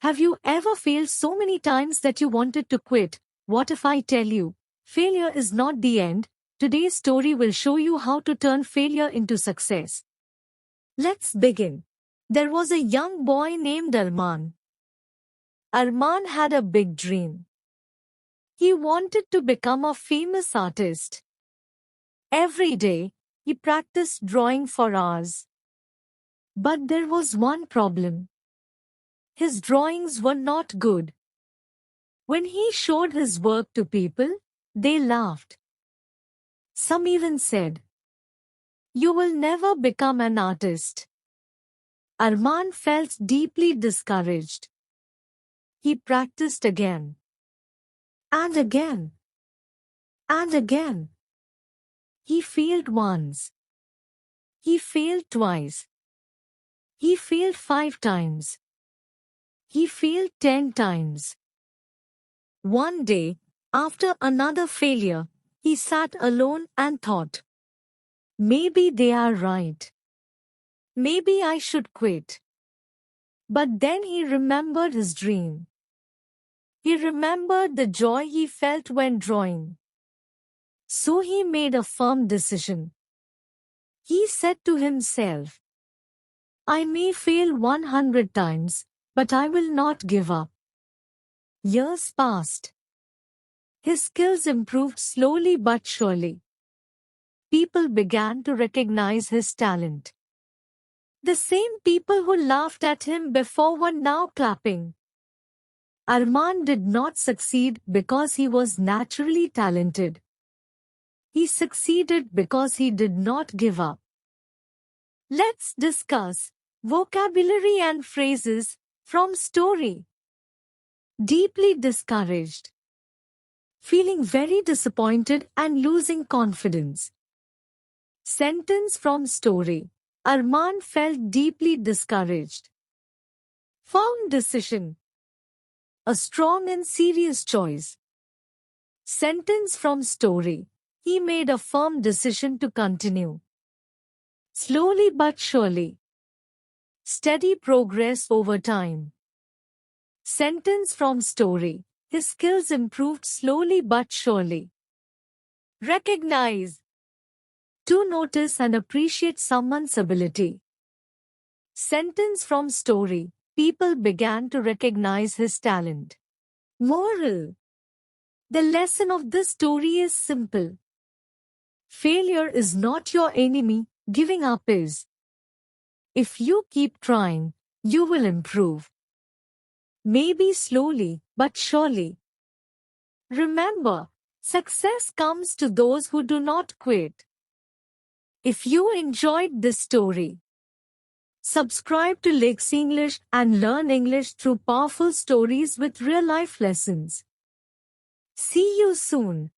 Have you ever failed so many times that you wanted to quit? What if I tell you, failure is not the end? Today's story will show you how to turn failure into success. Let's begin. There was a young boy named Arman. Arman had a big dream. He wanted to become a famous artist. Every day, he practiced drawing for hours. But there was one problem. His drawings were not good. When he showed his work to people, they laughed. Some even said, "You will never become an artist." Arman felt deeply discouraged. He practiced again, and again, and again. He failed once. He failed twice. He failed 5 times. He failed 10 times. One day, after another failure, he sat alone and thought, maybe they are right. Maybe I should quit. But then he remembered his dream. He remembered the joy he felt when drawing. So he made a firm decision. He said to himself, I may fail 100 times, but I will not give up. Years passed. His skills improved slowly but surely. People began to recognize his talent. The same people who laughed at him before were now clapping. Arman did not succeed because he was naturally talented. He succeeded because he did not give up. Let's discuss vocabulary and phrases from story. Deeply discouraged. Feeling very disappointed and losing confidence. Sentence from story. Arman felt deeply discouraged. Firm decision. A strong and serious choice. Sentence from story. He made a firm decision to continue. Slowly but surely. Steady progress over time. Sentence from story. His skills improved slowly but surely. Recognize. To notice and appreciate someone's ability. Sentence from story. People began to recognize his talent. Moral. The lesson of this story is simple. Failure is not your enemy, giving up is. If you keep trying, you will improve. Maybe slowly, but surely. Remember, success comes to those who do not quit. If you enjoyed this story, subscribe to LexiEnglish and learn English through powerful stories with real-life lessons. See you soon.